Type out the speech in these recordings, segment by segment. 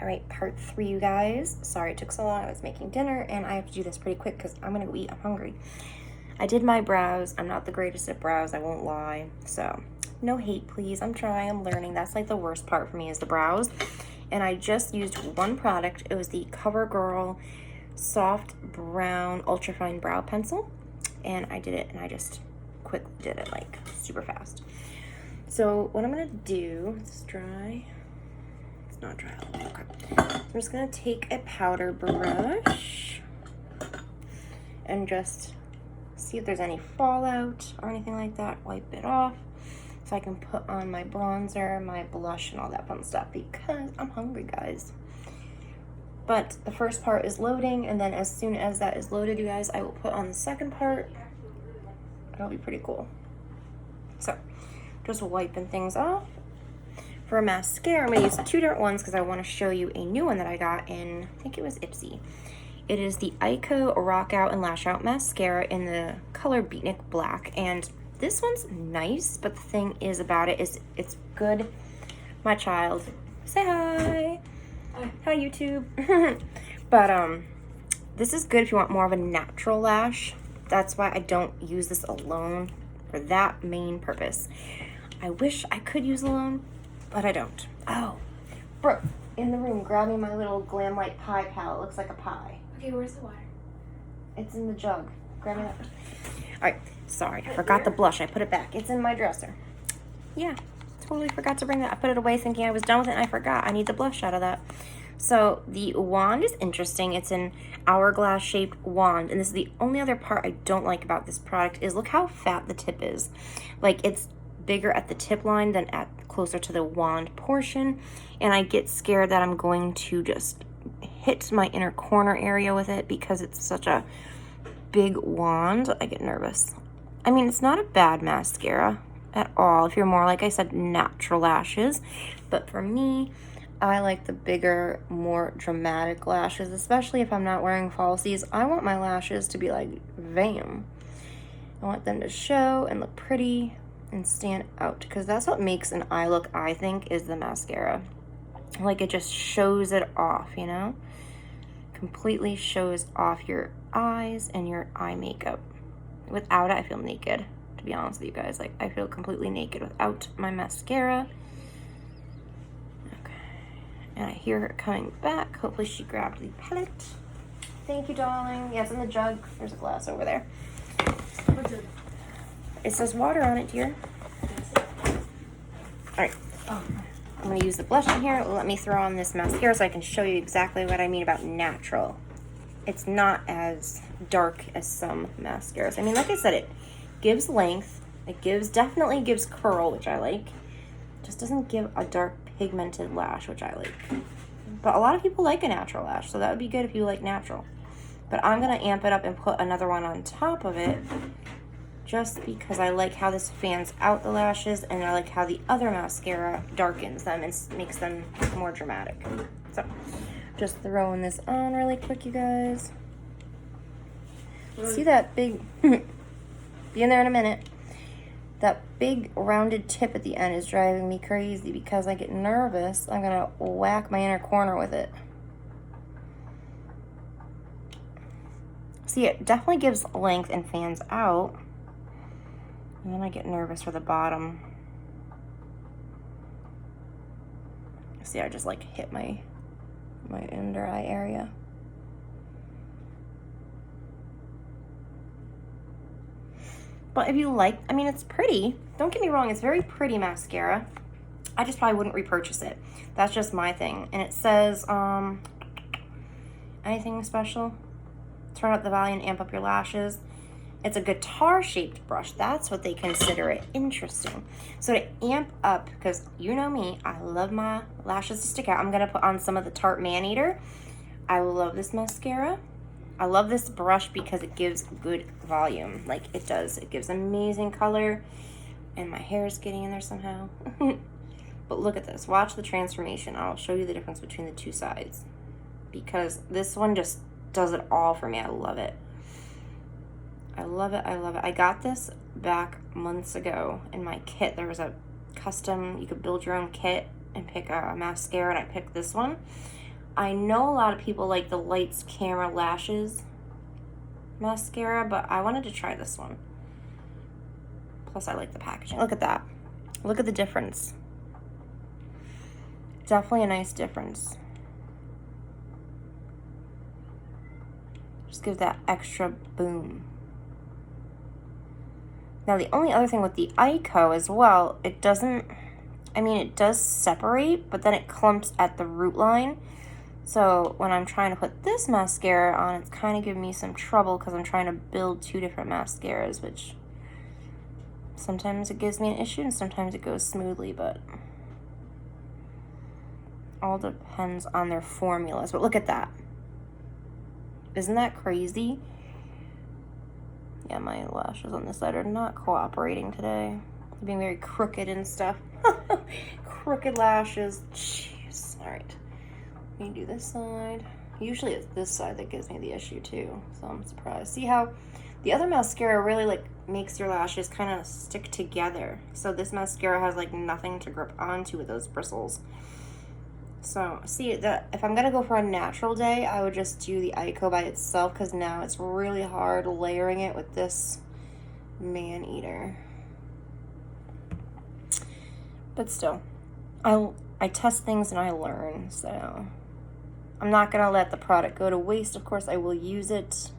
All right, part 3, you guys. Sorry it took so long. I was making dinner, and I have to do this pretty quick because I'm going to go eat. I'm hungry. I did my brows. I'm not the greatest at brows, I won't lie. So, no hate, please. I'm trying. I'm learning. That's like the worst part for me is the brows. And I just used one product. It was the CoverGirl Soft Brown Ultrafine Brow Pencil. And I did it, and I just quickly did it, like, super fast. So, what I'm going to do, it's dry. Not dry. Okay. I'm just gonna take a powder brush and just see if there's any fallout or anything like that. Wipe it off so I can put on my bronzer, my blush, and all that fun stuff because I'm hungry, guys. But the first part is loading, and then as soon as that is loaded, you guys, I will put on the second part. It'll be pretty cool. So, just wiping things off. For a mascara, I'm going to use 2 different ones because I want to show you a new one that I got in, I think it was Ipsy. It is the Ico Rock Out and Lash Out Mascara in the color Beatnik Black. And this one's nice, but the thing is about it is it's good. My child, say hi. Hi, YouTube. But this is good if you want more of a natural lash. That's why I don't use this alone for that main purpose. I wish I could use alone, but I don't. Oh, Brooke, in the room, grab me my little Glam Light pie palette. It looks like a pie. Okay, where's the water? It's in the jug. Grab me that first. All right, sorry, I forgot the blush. I put it back. It's in my dresser. Yeah, totally forgot to bring that. I put it away thinking I was done with it, and I forgot. I need the blush out of that. So the wand is interesting. It's an hourglass-shaped wand, and this is the only other part I don't like about this product is look how fat the tip is. Like, it's bigger at the tip line than at closer to the wand portion, and I get scared that I'm going to just hit my inner corner area with it because it's such a big wand. I get nervous. I mean, it's not a bad mascara at all if you're more, like I said, natural lashes, but for me, I like the bigger, more dramatic lashes, especially if I'm not wearing falsies. I want my lashes to be like, bam. I want them to show and look pretty and stand out because that's what makes an eye look, I think, is the mascara. Like, it just shows it off, you know? Completely shows off your eyes and your eye makeup. Without it, I feel naked, to be honest with you guys. Like, I feel completely naked without my mascara. Okay. And I hear her coming back. Hopefully she grabbed the palette. Thank you, darling. Yeah, it's in the jug. There's a glass over there. It says water on it, dear. Alright. I'm going to use the blush in here. Let me throw on this mascara so I can show you exactly what I mean about natural. It's not as dark as some mascaras. I mean, like I said, it gives length. It definitely gives curl, which I like. Just doesn't give a dark pigmented lash, which I like. But a lot of people like a natural lash, so that would be good if you like natural. But I'm going to amp it up and put another one on top of it just because I like how this fans out the lashes, and I like how the other mascara darkens them and makes them more dramatic. So, just throwing this on really quick, you guys. See that big, be in there in a minute. That big rounded tip at the end is driving me crazy because I get nervous. I'm going to whack my inner corner with it. See, it definitely gives length and fans out. And then I get nervous for the bottom. See, I just like hit my under eye area. But if you like, I mean, it's pretty. Don't get me wrong, it's very pretty mascara. I just probably wouldn't repurchase it. That's just my thing. And it says, anything special? Turn up the volume, amp up your lashes. It's a guitar-shaped brush. That's what they consider it. Interesting. So to amp up, because you know me, I love my lashes to stick out, I'm going to put on some of the Tarte Man-Eater. I love this mascara. I love this brush because it gives good volume. Like, it does. It gives amazing color. And my hair is getting in there somehow. But look at this. Watch the transformation. I'll show you the difference between the two sides. Because this one just does it all for me. I love it. I love it. I love it. I got this back months ago in my kit. There was a custom, you could build your own kit and pick a mascara, and I picked this one. I know a lot of people like the Lights Camera Lashes mascara, but I wanted to try this one. Plus, I like the packaging. Look at that. Look at the difference. Definitely a nice difference. Just give that extra boom. Now, the only other thing with the Ico as well, it doesn't, I mean, it does separate, but then it clumps at the root line. So when I'm trying to put this mascara on, it's kind of giving me some trouble because I'm trying to build two different mascaras, which sometimes it gives me an issue and sometimes it goes smoothly, but all depends on their formulas. But look at that. Isn't that crazy? Yeah, my lashes on this side are not cooperating today. They're being very crooked and stuff. Crooked lashes. Jeez. All right. Let me do this side. Usually it's this side that gives me the issue too, so I'm surprised. See how the other mascara really like makes your lashes kind of stick together. So this mascara has like nothing to grip onto with those bristles. So see that if I'm gonna go for a natural day, I would just do the Ico by itself because now it's really hard layering it with this man eater. But still, I test things and I learn, so I'm not gonna let the product go to waste. Of course, I will use it.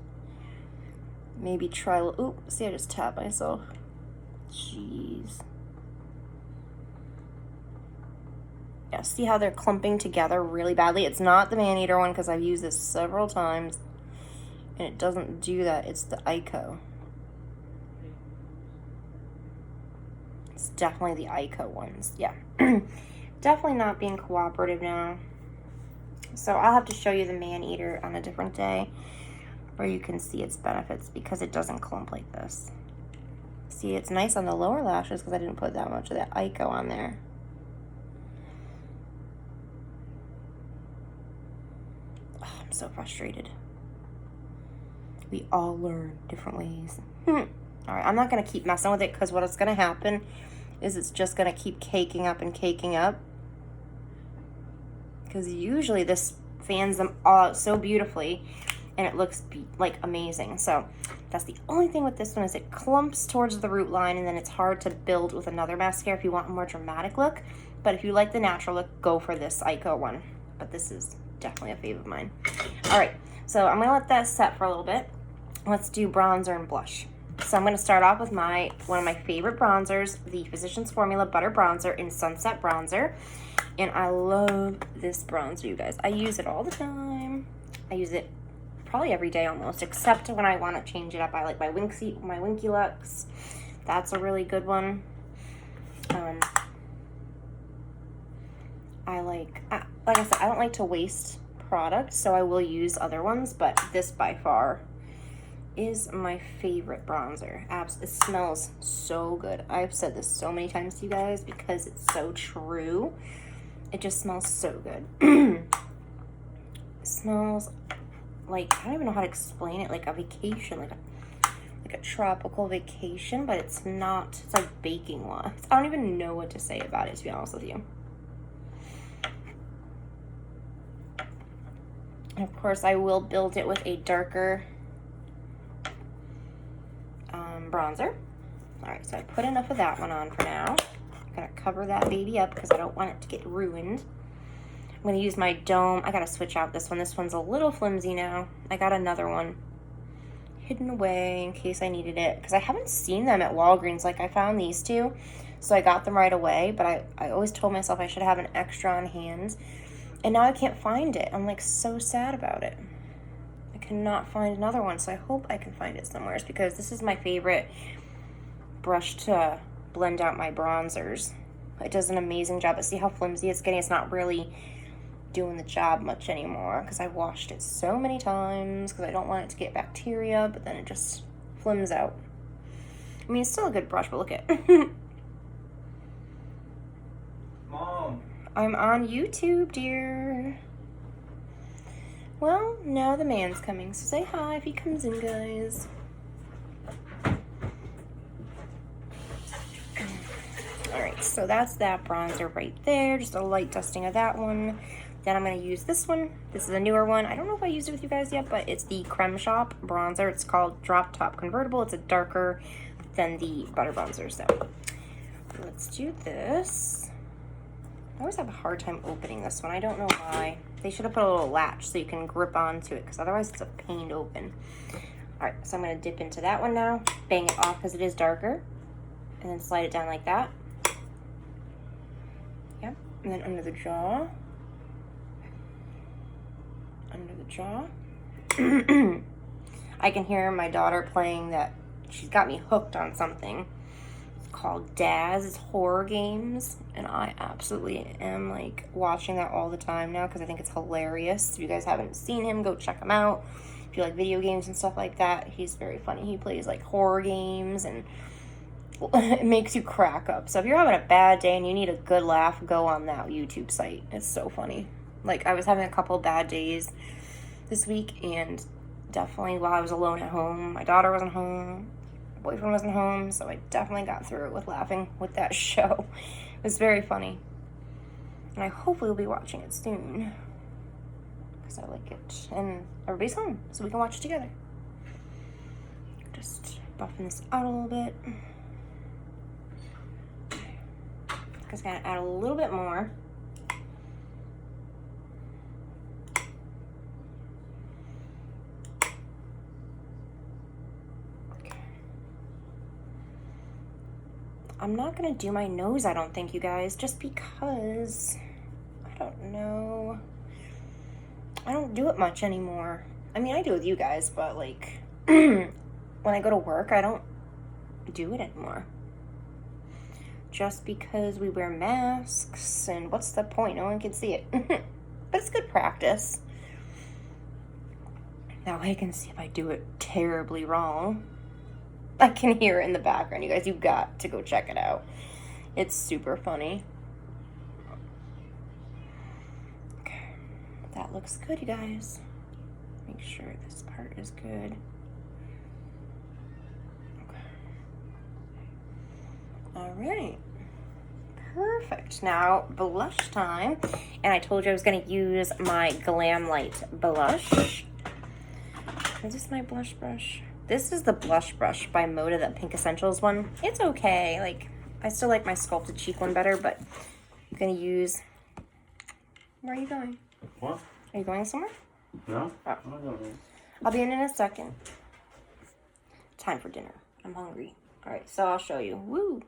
Maybe try. Oop! See, I just tapped myself. Jeez. Yeah, see how they're clumping together really badly? It's not the man eater one because I've used this several times and it doesn't do that. It's the Ico. It's definitely the Ico ones. Yeah. Definitely not being cooperative now. So I'll have to show you the man eater on a different day where you can see its benefits because it doesn't clump like this. See, it's nice on the lower lashes because I didn't put that much of that Ico on there. I'm so frustrated. We all learn different ways. All right, I'm not going to keep messing with it because what's going to happen is it's just going to keep caking up and caking up. Because usually this fans them all out so beautifully and it looks like amazing. So that's the only thing with this one is it clumps towards the root line and then it's hard to build with another mascara if you want a more dramatic look. But if you like the natural look, go for this Ico one. But this is definitely a fave of mine. All right, so I'm gonna let that set for a little bit. Let's do bronzer and blush. So I'm gonna start off with one of my favorite bronzers, the Physicians Formula Butter Bronzer in Sunset Bronzer. And I love this bronzer, you guys. I use it all the time. I use it probably every day almost, except when I want to change it up. I like my Winky Lux. That's a really good one. I like I said, I don't like to waste product, so I will use other ones, but this by far is my favorite bronzer. It smells so good. I've said this so many times to you guys because it's so true. It just smells so good. It smells like, I don't even know how to explain it, like a vacation, like a tropical vacation, but it's not. It's like baking wine. I don't even know what to say about it, to be honest with you. And of course, I will build it with a darker bronzer. All right, so I put enough of that one on for now. I'm gonna cover that baby up because I don't want it to get ruined. I'm gonna use my Dome. I gotta switch out this one. This one's a little flimsy now. I got another one hidden away in case I needed it because I haven't seen them at Walgreens. Like I found these two, so I got them right away, but I always told myself I should have an extra on hand, and now I can't find it. I'm like so sad about it. I cannot find another one, so I hope I can find it somewhere because this is my favorite brush to blend out my bronzers. It does an amazing job, but see how flimsy it's getting? It's not really doing the job much anymore because I washed it so many times because I don't want it to get bacteria, but then it just flims out. I mean, it's still a good brush, but look at Mom. I'm on YouTube, dear. Well, now the man's coming, so say hi if he comes in, guys. Alright, so that's that bronzer right there. Just a light dusting of that one. Then I'm going to use this one. This is a newer one. I don't know if I used it with you guys yet, but it's the Creme Shop bronzer. It's called Drop Top Convertible. It's a darker than the Butter Bronzer. So let's do this. I always have a hard time opening this one. I don't know why. They should have put a little latch so you can grip onto it, because otherwise it's a pain to open. All right, so I'm going to dip into that one now. Bang it off because it is darker. And then slide it down like that. Yep. And then under the jaw. Under the jaw. I can hear my daughter playing that. She's got me hooked on something. It's called Daz. It's horror games. And I absolutely am like watching that all the time now because I think it's hilarious. If you guys haven't seen him, go check him out. If you like video games and stuff like that, he's very funny. He plays like horror games and it makes you crack up. So if you're having a bad day and you need a good laugh, go on that YouTube site. It's so funny. Like, I was having a couple bad days this week, and definitely while I was alone at home, my daughter wasn't home, my boyfriend wasn't home, so I definitely got through it with laughing with that show. It was very funny. And I hopefully will be watching it soon, because I like it. And everybody's home, so we can watch it together. Just buffing this out a little bit. Just gonna add a little bit more. Okay. I'm not gonna do my nose, I don't think, you guys, just because I don't know. I don't do it much anymore. I mean, I do it with you guys, but like when I go to work, I don't do it anymore. Just because we wear masks, and what's the point? No one can see it. But it's good practice. That way I can see if I do it terribly wrong. I can hear it in the background. You guys, you got to go check it out. It's super funny. Okay. That looks good, you guys. Make sure this part is good. All right, perfect. Now blush time, and I told you I was going to use my Glam Light blush. Is this my blush brush? This is the blush brush by Moda, that Pink Essentials one. It's okay. Like, I still like my sculpted cheek one better, but I'm going to use... Where are you going? What? Are you going somewhere? No. Oh. I'll be in a second. Time for dinner. I'm hungry. All right, so I'll show you. Woo!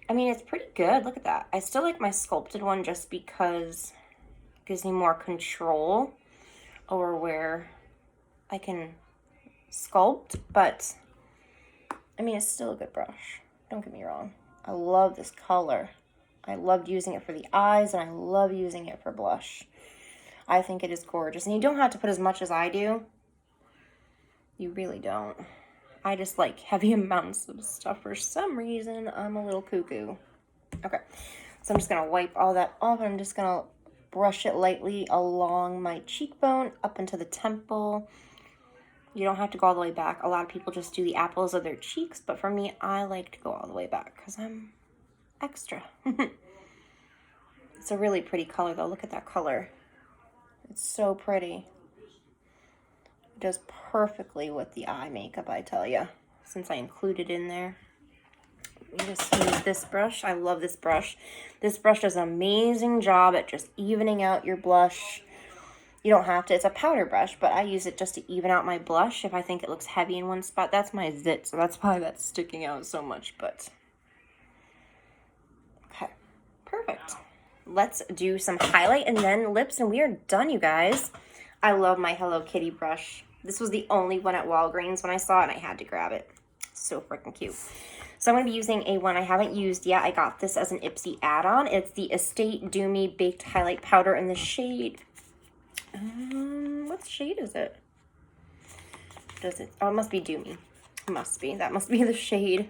I mean, it's pretty good. Look at that. I still like my sculpted one just because it gives me more control over where I can sculpt. But, I mean, it's still a good brush. Don't get me wrong. I love this color. I loved using it for the eyes, and I love using it for blush. I think it is gorgeous. And you don't have to put as much as I do. You really don't. I just like heavy amounts of stuff for some reason. I'm a little cuckoo. Okay, so I'm just going to wipe all that off. I'm just going to brush it lightly along my cheekbone up into the temple. You don't have to go all the way back. A lot of people just do the apples of their cheeks, but for me, I like to go all the way back because I'm extra. It's a really pretty color, though. Look at that color. It's so pretty. It does perfectly with the eye makeup, I tell you, since I included it in there. Let me just use this brush. I love this brush. This brush does an amazing job at just evening out your blush. You don't have to. It's a powder brush, but I use it just to even out my blush if I think it looks heavy in one spot. That's my zit, so that's why that's sticking out so much, but... Okay, perfect. Let's do some highlight and then lips, and we are done, you guys. I love my Hello Kitty brush. This was the only one at Walgreens when I saw it, and I had to grab it. So freaking cute. So I'm going to be using a one I haven't used yet. I got this as an Ipsy add-on. It's the Estate Doomy Baked Highlight Powder in the shade... what shade is it? Does it... Oh, it must be Doomy. It must be. That must be the shade.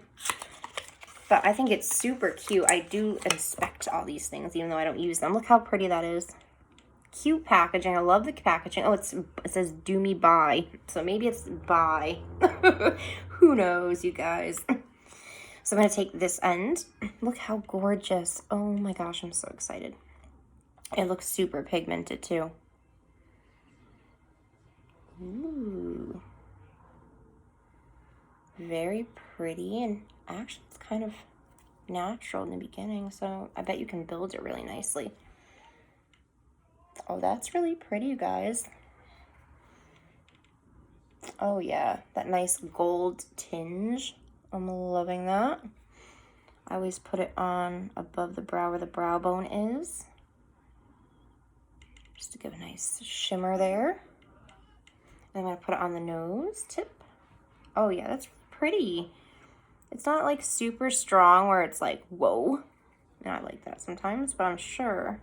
But I think it's super cute. I do inspect all these things, even though I don't use them. Look how pretty that is. Cute packaging. I love the packaging. Oh, it says Doomy Buy. So maybe it's buy. Who knows, you guys. So I'm going to take this end. Look how gorgeous. Oh my gosh, I'm so excited. It looks super pigmented too. Ooh. Very pretty, and actually it's kind of natural in the beginning, so I bet you can build it really nicely. Oh, that's really pretty, you guys. Oh yeah, that nice gold tinge. I'm loving that. I always put it on above the brow where the brow bone is, just to give a nice shimmer there. And I'm gonna put it on the nose tip. Oh yeah, that's pretty. It's not like super strong where it's like, whoa. And I like that sometimes, but I'm sure.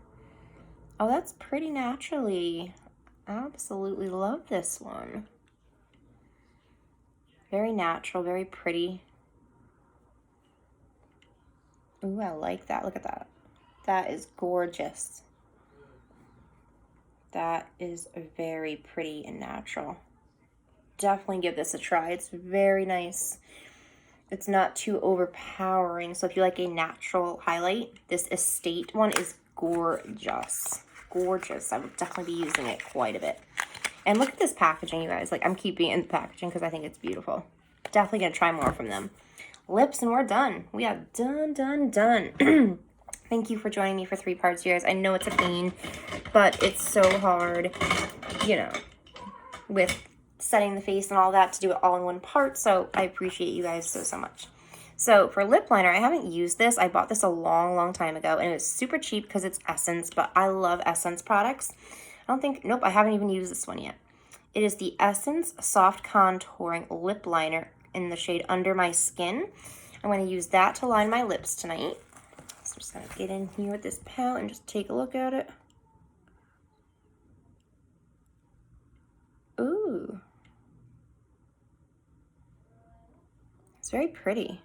Oh, that's pretty naturally. I absolutely love this one. Very natural, very pretty. Ooh, I like that. Look at that. That is gorgeous. That is very pretty and natural. Definitely give this a try. It's very nice. It's not too overpowering. So if you like a natural highlight, this Estate one is gorgeous. Gorgeous. I would definitely be using it quite a bit. And look at this packaging, you guys. Like, I'm keeping it in the packaging because I think it's beautiful. Definitely going to try more from them. Lips, and we're done. We are done. Thank you for joining me for 3 parts, you guys. I know it's a pain, but it's so hard, you know, with setting the face and all that to do it all in one part. So I appreciate you guys so much. So for lip liner, I haven't used this. I bought this a long time ago, and it was super cheap because it's Essence, but I love Essence products. Nope, I haven't even used this one yet. It is the Essence Soft Contouring Lip Liner in the shade Under My Skin. I'm going to use that to line my lips tonight. So I'm just going to get in here with this palette and just take a look at it. Ooh. It's very pretty.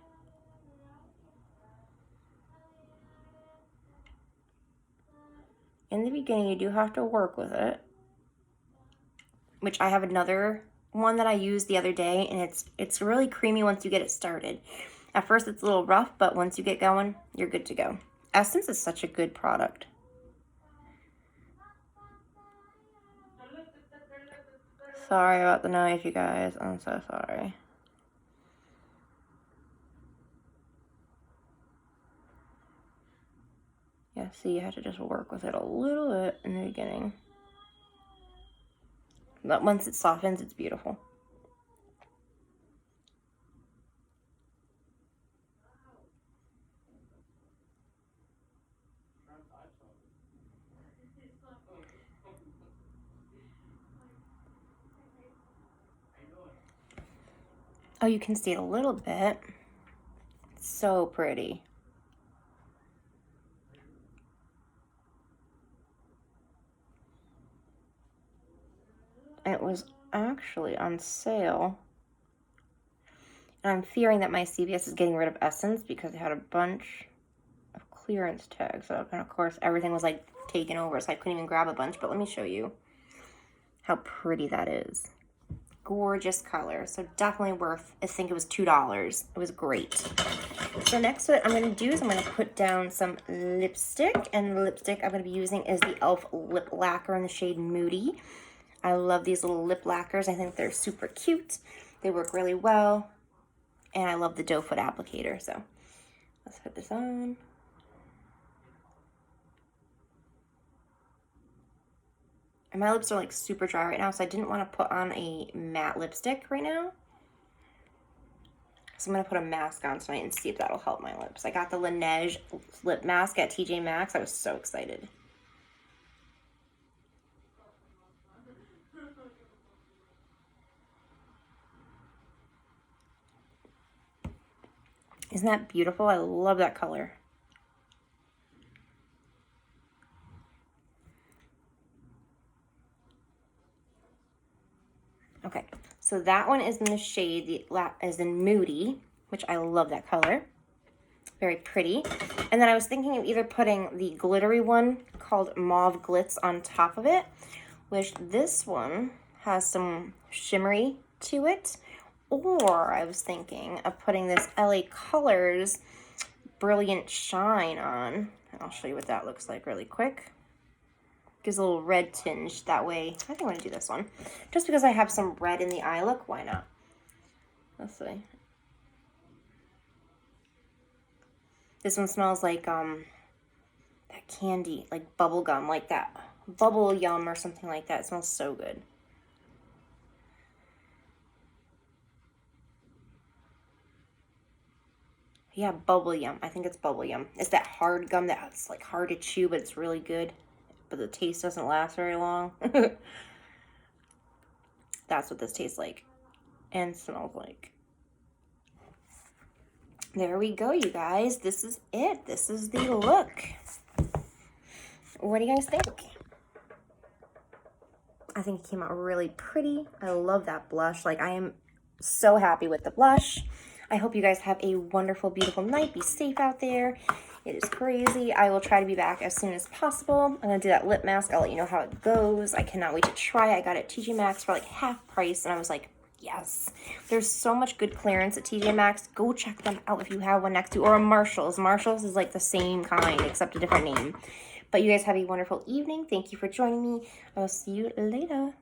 In the beginning, you do have to work with it, which I have another one that I used the other day, and it's really creamy once you get it started. At first, it's a little rough, but once you get going, you're good to go. Essence is such a good product. Sorry about the knife, you guys. I'm so sorry. Yeah, see, you have to just work with it a little bit in the beginning. But once it softens, it's beautiful. Oh, you can see it a little bit. It's so pretty. It was actually on sale. And I'm fearing that my CVS is getting rid of Essence because they had a bunch of clearance tags up. And of course, everything was like taken over, so I couldn't even grab a bunch. But let me show you how pretty that is. Gorgeous color. So definitely worth, I think it was $2. It was great. So next what I'm going to do is I'm going to put down some lipstick. And the lipstick I'm going to be using is the e.l.f. Lip Lacquer in the shade Moody. I love these little lip lacquers. I think they're super cute. They work really well. And I love the doe foot applicator. So let's put this on. And my lips are like super dry right now, so I didn't want to put on a matte lipstick right now. So I'm going to put a mask on tonight and see if that'll help my lips. I got the Laneige lip mask at TJ Maxx. I was so excited. Isn't that beautiful? I love that color. Okay, so that one is in the shade, is in Moody, which I love that color. Very pretty. And then I was thinking of either putting the glittery one called Mauve Glitz on top of it, which this one has some shimmery to it. Or I was thinking of putting this LA Colors Brilliant Shine on. And I'll show you what that looks like really quick. Gives a little red tinge that way. I think I'm going to do this one. Just because I have some red in the eye look, why not? Let's see. This one smells like that candy, like bubble gum, like that bubble yum or something like that. It smells so good. Yeah, bubble yum. I think it's bubble yum. It's that hard gum that's like hard to chew, but it's really good. But the taste doesn't last very long. That's what this tastes like and smells like. There we go, you guys. This is it. This is the look. What do you guys think? I think it came out really pretty. I love that blush. Like, I am so happy with the blush. I hope you guys have a wonderful, beautiful night. Be safe out there. It is crazy. I will try to be back as soon as possible. I'm going to do that lip mask. I'll let you know how it goes. I cannot wait to try. I got it at TJ Maxx for like half price, and I was like, yes. There's so much good clearance at TJ Maxx. Go check them out if you have one next to, or a Marshall's. Marshall's is like the same kind, except a different name. But you guys have a wonderful evening. Thank you for joining me. I will see you later.